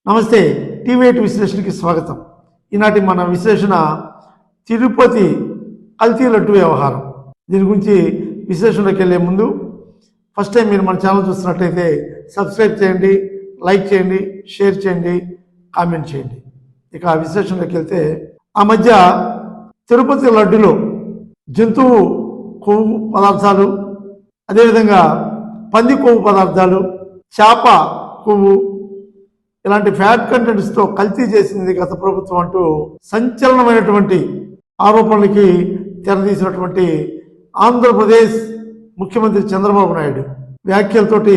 నమస్తే, టీవీ8 విశ్లేషణకి స్వాగతం. ఈనాటి మన విశ్లేషణ తిరుపతి కల్తీ లడ్డు వ్యవహారం. దీని గురించి విశ్లేషణలోకి వెళ్ళే ముందు ఫస్ట్ టైం మీరు మన ఛానల్ చూస్తున్నట్లయితే సబ్స్క్రైబ్ చేయండి, లైక్ చేయండి, షేర్ చేయండి, కామెంట్ చేయండి. ఇక విశ్లేషణలోకి వెళ్తే, ఆ మధ్య తిరుపతి లడ్డులో జంతువు కొవ్వు పదార్థాలు, అదేవిధంగా పంది కొవ్వు పదార్థాలు, చేప కొవ్వు ఇలాంటి ఫ్యాట్ కంటెంట్స్తో కల్తీ చేసింది గత ప్రభుత్వం అంటూ సంచలనమైనటువంటి ఆరోపణలకి తెరదీసినటువంటి ఆంధ్రప్రదేశ్ ముఖ్యమంత్రి చంద్రబాబు నాయుడు వ్యాఖ్యలతోటి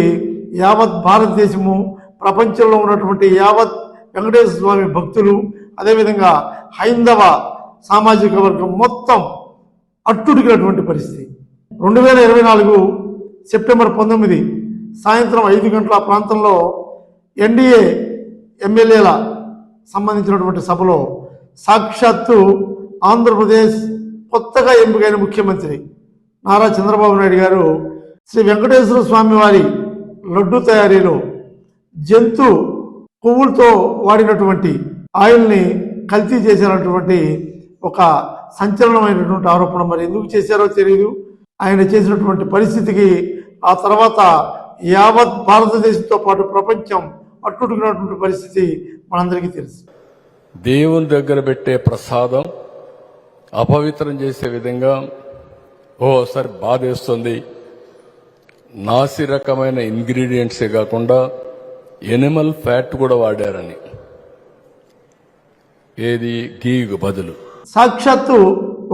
యావత్ భారతదేశము, ప్రపంచంలో ఉన్నటువంటి యావత్ వెంకటేశ్వర స్వామి భక్తులు, అదేవిధంగా హైందవ సామాజిక వర్గం మొత్తం అట్టుడికినటువంటి పరిస్థితి. 2024 సెప్టెంబర్ 19 సాయంత్రం 5 గంటల ప్రాంతంలో ఎన్డీఏ ఎమ్మెల్యేల సంబంధించినటువంటి సభలో సాక్షాత్తు ఆంధ్రప్రదేశ్ కొత్తగా ఎంపికైన ముఖ్యమంత్రి నారా చంద్రబాబు నాయుడు గారు శ్రీ వెంకటేశ్వర స్వామి వారి లడ్డు తయారీలో జంతు కొవ్వులతో వాడినటువంటి ఆయిల్ని కల్తీ చేసినటువంటి ఒక సంచలనమైనటువంటి ఆరోపణ. మరి ఎందుకు చేశారో తెలియదు. ఆయన చేసినటువంటి పరిస్థితికి ఆ తర్వాత యావత్ భారతదేశంతో పాటు ప్రపంచం అట్టుడుకున్నటువంటి పరిస్థితి మనందరికీ తెలుసు. దేవుని దగ్గర పెట్టే ప్రసాదం అపవిత్రం చేసే విధంగా ఓసారి బాధేస్తుంది. నాసి రకమైన ఇంగ్రీడియంట్సే కాకుండా ఎనిమల్ ఫ్యాట్ కూడా వాడారని, ఏది గీకు బదులు. సాక్షాత్తు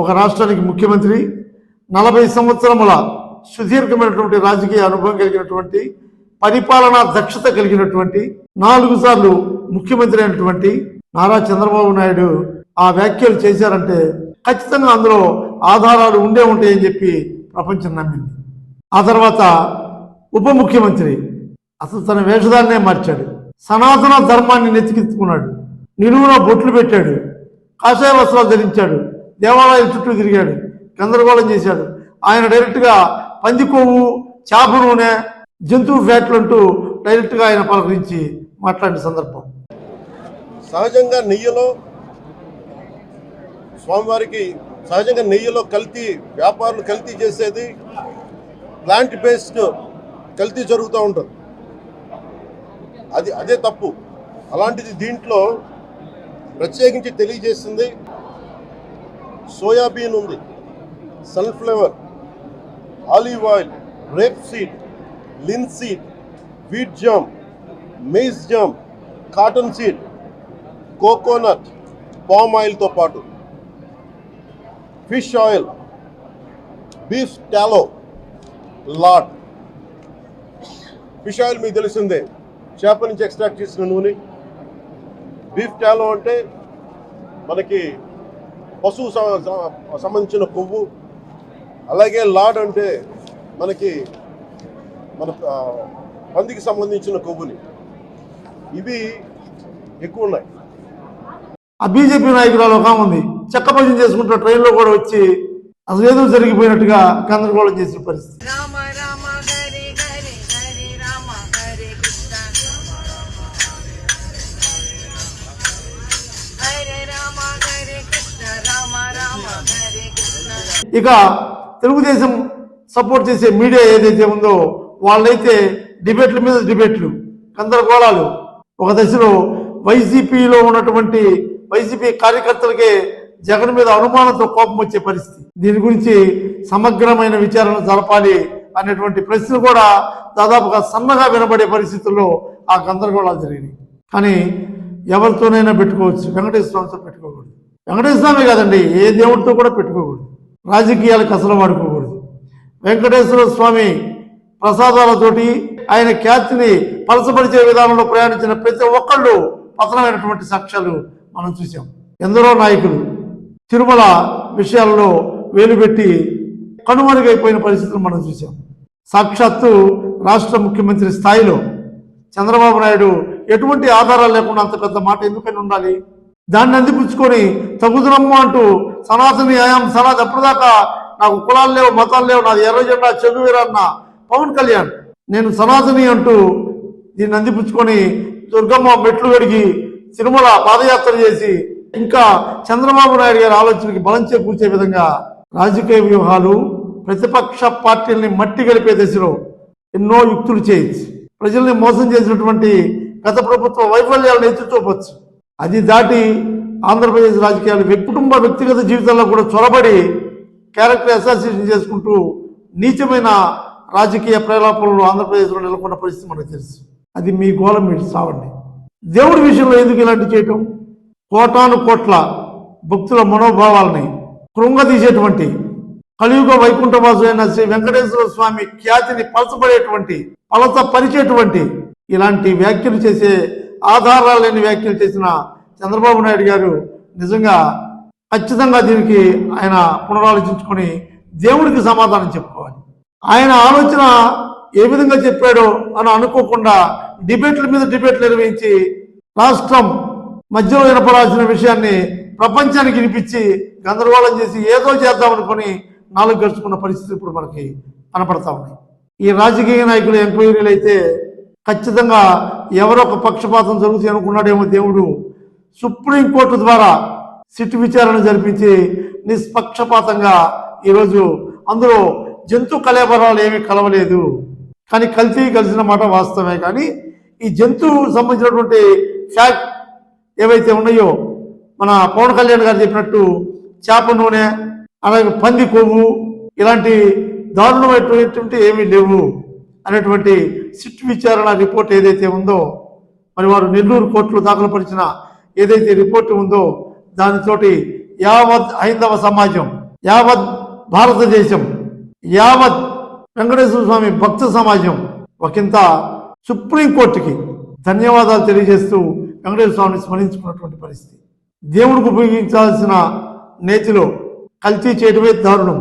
ఒక రాష్ట్రానికి ముఖ్యమంత్రి, 40 సంవత్సరముల సుదీర్ఘమైనటువంటి రాజకీయ అనుభవం కలిగినటువంటి, పరిపాలనా దక్షత కలిగినటువంటి, 4 సార్లు ముఖ్యమంత్రి అయినటువంటి నారా చంద్రబాబు నాయుడు ఆ వ్యాఖ్యలు చేశారంటే ఖచ్చితంగా అందులో ఆధారాలు ఉండే ఉంటాయని చెప్పి ప్రపంచం నమ్మింది. ఆ తర్వాత ఉప ముఖ్యమంత్రి అసలు తన వేషధాన్నే మార్చాడు. సనాతన ధర్మాన్ని నెత్తికెత్తుకున్నాడు. నిలువున బొట్లు పెట్టాడు, కాషాయ వస్త్రాలు ధరించాడు, దేవాలయం చుట్టూ తిరిగాడు, గందరగోళం చేశాడు. ఆయన డైరెక్ట్గా పంది కొవ్వు, చేప నూనె, జంతువు ఫ్యాట్లు అంటూ డైరెక్ట్గా ఆయన పలకరించి మాట్లాడిన సందర్భం. సహజంగా నెయ్యిలో స్వామివారికి సహజంగా నెయ్యిలో కల్తీ, వ్యాపారులు కల్తీ చేసేది ప్లాంట్ బేస్డ్ కల్తీ జరుగుతూ ఉంటుంది. అదే తప్పు. అలాంటిది దీంట్లో ప్రత్యేకించి తెలియజేసింది సోయాబీన్ ఉంది, sunflower, olive oil, rapeseed, linseed, wheat germ, maize germ, cottonseed, coconut, palm ఆయిల్తో పాటు fish oil, beef tallow, lard. Fish oil మీకు తెలిసిందే, చేప నుంచి ఎక్స్ట్రాక్ట్ చేసిన నూనె. బీఫ్ టాలో అంటే మనకి పశువు సంబంధించిన కొవ్వు. అలాగే లాడ్ అంటే మనకి మన పందికి సంబంధించిన కొవ్వుని. ఇవి ఎక్కువ ఉన్నాయి. ఆ బీజేపీ నాయకురాలు ఒక ఉంది, చెక్క భజన చేసుకుంటూ ట్రైన్లో కూడా వచ్చి అసలు ఏదో జరిగిపోయినట్టుగా గందరగోళం చేసిన పరిస్థితి. ఇక తెలుగుదేశం సపోర్ట్ చేసే మీడియా ఏదైతే ఉందో వాళ్ళైతే డిబేట్ల మీద డిబేట్లు, గందరగోళాలు. ఒక దశలో వైసీపీలో ఉన్నటువంటి వైసీపీ కార్యకర్తలకే జగన్ మీద అనుమానంతో కోపం వచ్చే పరిస్థితి. దీని గురించి సమగ్రమైన విచారణ జరపాలి అనేటువంటి ప్రశ్నలు కూడా దాదాపుగా సన్నగా వినబడే పరిస్థితుల్లో ఆ గందరగోళాలు జరిగినాయి. కానీ ఎవరితోనైనా పెట్టుకోవచ్చు, వెంకటేశ్వర స్వామితో పెట్టుకోకూడదు. వెంకటేశ్వర స్వామి కాదండి, ఏ దేవుడితో కూడా పెట్టుకోకూడదు. రాజకీయాలకు అసలు వాడుకోకూడదు. వెంకటేశ్వర స్వామి ప్రసాదాలతోటి ఆయన ఖ్యాతిని పలసపరిచే విధానంలో ప్రయాణించిన ప్రతి ఒక్కళ్ళు పతనమైనటువంటి సాక్ష్యాలు మనం చూసాం. ఎందరో నాయకులు తిరుమల విషయాల్లో వేలుపెట్టి కనుమరుగైపోయిన పరిస్థితులు మనం చూసాం. సాక్షాత్తు రాష్ట్ర ముఖ్యమంత్రి స్థాయిలో చంద్రబాబు నాయుడు ఎటువంటి ఆధారాలు లేకుండా అంత పెద్ద మాట ఎందుకని ఉండాలి? దాన్ని అందిపుచ్చుకొని తగుదనమ్మ అంటూ సనాతని ఆయాం సనాత్, ఎప్పటిదాకా నాకు కులాలు లేవు, మతాలు లేవు, నాది ఎర్ర జెండా చెగువీరన్న పవన్ కళ్యాణ్ నేను సనాతని అంటూ దీన్ని అందిపుచ్చుకొని దుర్గమ్మ మెట్లు కడిగి తిరుమల పాదయాత్ర చేసి ఇంకా చంద్రబాబు నాయుడు గారి ఆలోచనకి బలం చేకూర్చే విధంగా రాజకీయ వ్యూహాలు ప్రతిపక్ష పార్టీల్ని మట్టి గలిపే దశలో ఎన్నో యుక్తులు చేయొచ్చు. ప్రజల్ని మోసం చేసినటువంటి గత ప్రభుత్వ వైఫల్యాలను ఎత్తి చూపొచ్చు. అది దాటి ఆంధ్రప్రదేశ్ రాజకీయాలు కుటుంబ వ్యక్తిగత జీవితాల్లో కూడా చొరబడి క్యారెక్టర్ అసాసినేషన్ చేసుకుంటూ నీచమైన రాజకీయ ప్రేలాపనలు ఆంధ్రప్రదేశ్లో నెలకొన్న పరిస్థితి మనకు తెలుసు. అది మీ గోళం మీరు సావండి. దేవుడి విషయంలో ఎందుకు ఇలాంటి చేయటం? కోటాను కోట్ల భక్తుల మనోభావాలని కృంగదీసేటువంటి కలియుగ వైకుంఠవాసు అయిన శ్రీ వెంకటేశ్వర స్వామి ఖ్యాతిని పరిచేటువంటి ఇలాంటి వ్యాఖ్యలు చేసే ఆధారాలు లేని వ్యాఖ్యలు చేసిన చంద్రబాబు నాయుడు గారు నిజంగా ఖచ్చితంగా దీనికి ఆయన పునరాలోచించుకొని దేవుడికి సమాధానం చెప్పుకోవాలి. ఆయన ఆలోచన ఏ విధంగా చెప్పాడో అని అనుకోకుండా డిబేట్ల మీద డిబేట్లు నిర్వహించి రాష్ట్రం మధ్యలో వినపడాల్సిన విషయాన్ని ప్రపంచానికి వినిపించి గందరగోళం చేసి ఏదో చేద్దామనుకొని నాలుగు గడుచుకున్న పరిస్థితి ఇప్పుడు మనకి కనపడతా ఉన్నాయి. ఈ రాజకీయ నాయకుల ఎంక్వైరీలు అయితే ఖచ్చితంగా ఎవరో ఒక పక్షపాతం జరుగుతుంది అనుకున్నాడేమో దేవుడు సుప్రీంకోర్టు ద్వారా సిట్ విచారణ జరిపించి నిష్పక్షపాతంగా ఈరోజు అందులో జంతు కళేబరాలు ఏమీ కలవలేదు, కానీ కలిసిన మాట వాస్తవమే. కానీ ఈ జంతువు సంబంధించినటువంటి ఫ్యాక్ట్ ఏవైతే ఉన్నాయో మన పవన్ కళ్యాణ్ గారు చెప్పినట్టు చేప నూనె అలాగే పంది కొవ్వు ఇలాంటి దారుణమైనటువంటి ఏమీ లేవు అనేటువంటి సిట్ విచారణ రిపోర్ట్ ఏదైతే ఉందో మరి వారు నెల్లూరు కోర్టులో దాఖలు పరిచిన ఏదైతే రిపోర్టు ఉందో దానితోటి యావత్ హైందవ సమాజం, యావత్ భారతదేశం, యావత్ వెంకటేశ్వర స్వామి భక్త సమాజం ఒకంత సుప్రీంకోర్టుకి ధన్యవాదాలు తెలియజేస్తూ వెంకటేశ్వర స్వామిని స్మరించుకున్నటువంటి పరిస్థితి. దేవుడికి ఉపయోగించాల్సిన నేతిలో కల్తీ చేయడమే దారుణం.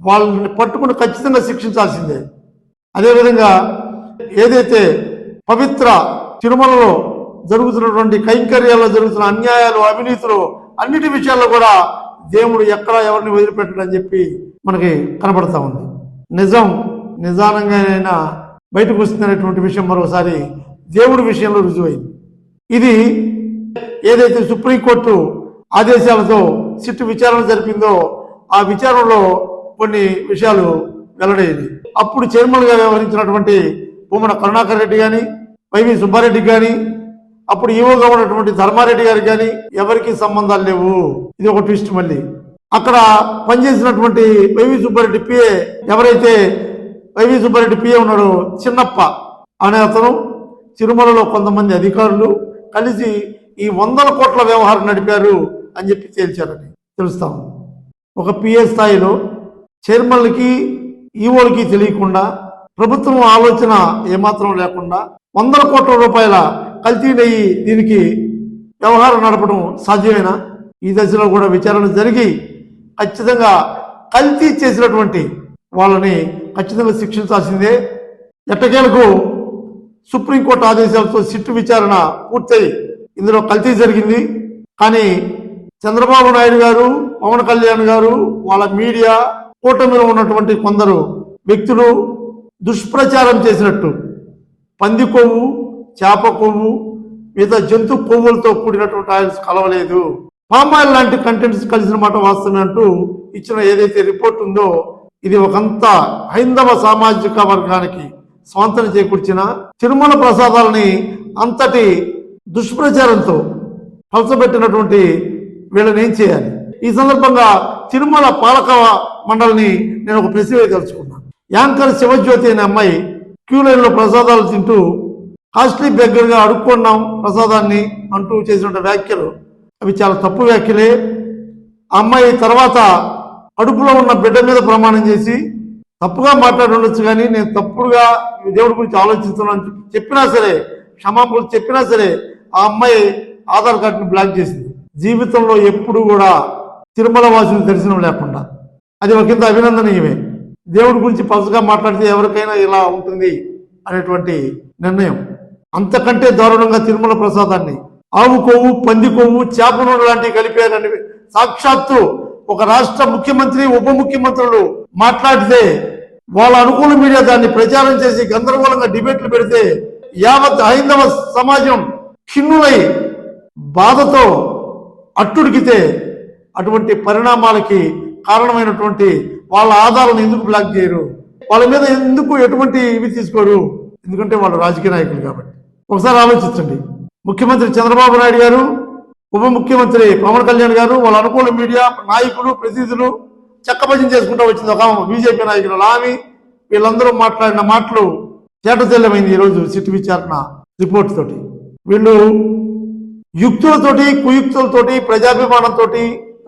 వాళ్ళని పట్టుకుని ఖచ్చితంగా శిక్షించాల్సిందే. అదేవిధంగా ఏదైతే పవిత్ర తిరుమలలో జరుగుతున్నటువంటి కైంకర్యాల్లో జరుగుతున్న అన్యాయాలు, అవినీతులు అన్నిటి విషయాల్లో కూడా దేవుడు ఎక్కడ ఎవరిని వదిలిపెట్టడని చెప్పి మనకి కనబడతా ఉంది. నిజానంగానైనా బయటకు వస్తుందనేటువంటి విషయం మరోసారి దేవుడి విషయంలో రుజువైంది. ఇది ఏదైతే సుప్రీంకోర్టు ఆదేశాలతో సిట్ విచారణ జరిపిందో ఆ విచారణలో కొన్ని విషయాలు వెల్లడైంది. అప్పుడు చైర్మన్ గా వ్యవహరించినటువంటి భూమన కరుణాకర్ రెడ్డి కానీ, వైవి సుబ్బారెడ్డి కానీ, అప్పుడు ఈవోగా ఉన్నటువంటి ధర్మారెడ్డి గారికి కానీ ఎవరికి సంబంధాలు లేవు. ఇది ఒక ట్విస్ట్. మళ్ళీ అక్కడ పనిచేసినటువంటి వైవి సుబ్బారెడ్డి పిఏ, ఎవరైతే వైవి సుబ్బారెడ్డి పిఏ ఉన్నాడో చిన్నప్ప అనే అతను తిరుమలలో కొంతమంది అధికారులు కలిసి ఈ 100 కోట్ల వ్యవహారం నడిపారు అని చెప్పి తేల్చారని తెలుస్తాం. ఒక పిఏ స్థాయిలో చైర్మన్లకి ఈవోలకి తెలియకుండా ప్రభుత్వం ఆలోచన ఏమాత్రం లేకుండా 100 కోట్ల రూపాయల కల్తీ నెయ్యి దీనికి వ్యవహారం నడపడం సాధ్యమేనా? ఈ దశలో కూడా విచారణ జరిగి ఖచ్చితంగా కల్తీ చేసినటువంటి వాళ్ళని ఖచ్చితంగా శిక్షించాల్సిందే. ఎట్టకేలకు సుప్రీంకోర్టు ఆదేశాలతో సిట్టు విచారణ పూర్తయి ఇందులో కల్తీ జరిగింది. కానీ చంద్రబాబు నాయుడు గారు, పవన్ కళ్యాణ్ గారు, వాళ్ళ మీడియా, కూటమిలో ఉన్నటువంటి కొందరు వ్యక్తులు దుష్ప్రచారం చేసినట్టు పంది కొవ్వు, చేప కొవ్వు, మిగతా జంతు కొవ్వులతో కూడినటువంటి ఆయిల్స్ కలవలేదు, పామాయిల్ లాంటి కంటెంట్స్ కలిసిన మాట వాస్తవమే అంటూ ఇచ్చిన ఏదైతే రిపోర్ట్ ఉందో ఇది ఒకంత హైందవ సామాజిక వర్గానికి స్వాంతన చేకూర్చిన తిరుమల ప్రసాదాలని అంతటి దుష్ప్రచారంతో పలసబెట్టినటువంటి వీళ్ళని ఏం చేయాలి? ఈ సందర్భంగా తిరుమల పాలక మండలిని నేను ఒక ప్రశ్న వేయదలుచుకున్నాను. యాంకర్ శివజ్యోతి అనే అమ్మాయి క్యూ లైన్లో ప్రసాదాలు తింటూ కాస్ట్లీ బెగ్గర్గా అడుక్కున్నాం ప్రసాదాన్ని అంటూ చేసిన వ్యాఖ్యలు అవి చాలా తప్పు వ్యాఖ్యలే. ఆ అమ్మాయి తర్వాత కడుపులో ఉన్న బిడ్డ మీద ప్రమాణం చేసి తప్పుగా మాట్లాడి ఉండొచ్చు, కానీ నేను తప్పుడుగా దేవుడి గురించి ఆలోచిస్తున్నాను చెప్పినా సరే, క్షమాపణలు చెప్పినా సరే ఆ అమ్మాయి ఆధార్ కార్డుని బ్లాక్ చేసింది. జీవితంలో ఎప్పుడు కూడా తిరుమల వాసుని దర్శనం లేకుండా, అది ఒకంత అభినందనీయమే. దేవుడి గురించి పలుసగా మాట్లాడితే ఎవరికైనా ఇలా ఉంటుంది అనేటువంటి నిర్ణయం. అంతకంటే దారుణంగా తిరుమల ప్రసాదాన్ని ఆవు కొవ్వు, పంది కొవ్వు, చేప నూనె లాంటివి కలిపారని సాక్షాత్తు ఒక రాష్ట్ర ముఖ్యమంత్రి, ఉప ముఖ్యమంత్రులు మాట్లాడితే వాళ్ళ అనుకూల మీడియా దాన్ని ప్రచారం చేసి గందరగోళంగా డిబేట్లు పెడితే యావత్ హైందవ సమాజం ఖిన్నులై బాధతో అట్టుడికితే అటువంటి పరిణామాలకి కారణమైనటువంటి వాళ్ళ ఆధారాలను ఎందుకు బ్లాక్ చేయరు? వాళ్ళ మీద ఎందుకు ఎటువంటి ఇవి తీసుకోరు? ఎందుకంటే వాళ్ళు రాజకీయ నాయకులు కాబట్టి. ఒకసారి ఆలోచించండి. ముఖ్యమంత్రి చంద్రబాబు నాయుడు గారు, ఉప ముఖ్యమంత్రి పవన్ కళ్యాణ్ గారు, వాళ్ళ అనుకూల మీడియా నాయకులు, ప్రతినిధులు చక్కభజన చేసుకుంటూ వచ్చింది ఒక బీజేపీ నాయకులు ఆమె. వీళ్ళందరూ మాట్లాడిన మాటలు చేటతెల్లమైంది ఈరోజు సిట్ విచారణ రిపోర్ట్ తోటి. వీళ్ళు యుక్తులతోటి, కుయుక్తులతోటి, ప్రజాభిమానంతో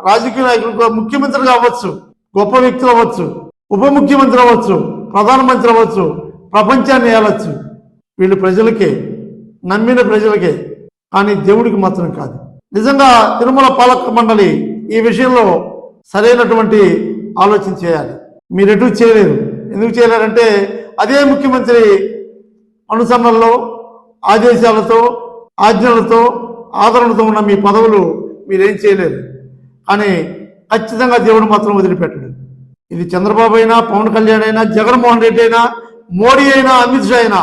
రాజకీయ నాయకులు ముఖ్యమంత్రిగా అవ్వచ్చు, గొప్ప వ్యక్తులు అవ్వచ్చు, ఉప ముఖ్యమంత్రి అవ్వచ్చు, ప్రధానమంత్రి అవ్వచ్చు, ప్రపంచాన్ని ఏలొచ్చు. వీళ్ళు ప్రజలకే, నమ్మిన ప్రజలకే, కానీ దేవుడికి మాత్రం కాదు. నిజంగా తిరుమల పాలక మండలి ఈ విషయంలో సరైనటువంటి ఆలోచన చేయాలి. మీరెటు చేయలేరు. ఎందుకు చేయలేరంటే అదే ముఖ్యమంత్రి అనుసరణలో, ఆదేశాలతో, ఆజ్ఞలతో, ఆదరణతో ఉన్న మీ పదవులు మీరేం చేయలేరు. కానీ ఖచ్చితంగా దేవుడు మాత్రం వదిలిపెట్టడు. ఇది చంద్రబాబు అయినా, పవన్ కళ్యాణ్ అయినా, జగన్మోహన్ రెడ్డి అయినా, మోడీ అయినా, అమిత్ షా అయినా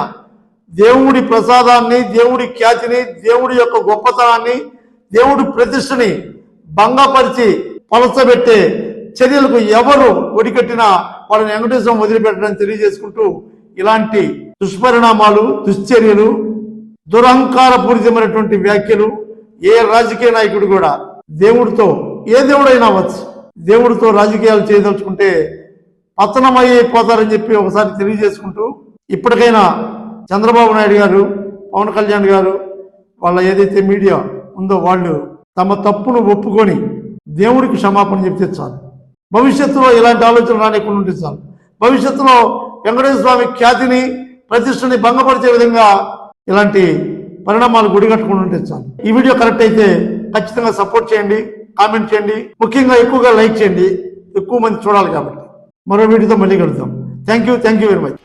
దేవుడి ప్రసాదాన్ని, దేవుడి ఖ్యాతిని, దేవుడి యొక్క గొప్పతనాన్ని, దేవుడి ప్రతిష్టని భంగపరిచి పలసబెట్టే చర్యలకు ఎవరు ఒడికట్టినా వాళ్ళని వెంకటేశ్వరం వదిలిపెట్టడానికి తెలియజేసుకుంటూ, ఇలాంటి దుష్పరిణామాలు, దుశ్చర్యలు, దురహంకారపూరితమైనటువంటి వ్యాఖ్యలు ఏ రాజకీయ నాయకుడు కూడా దేవుడితో, ఏ దేవుడైనా అవ్వచ్చు, దేవుడితో రాజకీయాలు చేయదలుచుకుంటే పతనమైపోతారని చెప్పి ఒకసారి తెలియజేసుకుంటూ, ఇప్పటికైనా చంద్రబాబు నాయుడు గారు, పవన్ కళ్యాణ్ గారు, వాళ్ళ ఏదైతే మీడియా ఉందో వాళ్ళు తమ తప్పును ఒప్పుకొని దేవుడికి క్షమాపణ చెప్తే చాలు. భవిష్యత్తులో ఇలాంటి ఆలోచనలు రానికుండా ఉంటే చాలు. భవిష్యత్తులో వెంకటేశ్వర స్వామి ఖ్యాతిని, ప్రతిష్టని భంగపరిచే విధంగా ఇలాంటి పరిణామాలు గుడిగట్టుకుని ఉంటే చాలు. ఈ వీడియో కరెక్ట్ అయితే ఖచ్చితంగా సపోర్ట్ చేయండి, కామెంట్ చేయండి, ముఖ్యంగా ఎక్కువగా లైక్ చేయండి. ఎక్కువ మంది చూడాలి కాబట్టి. మరో వీడియోతో మళ్ళీ కలుద్దాం. Thank you very much.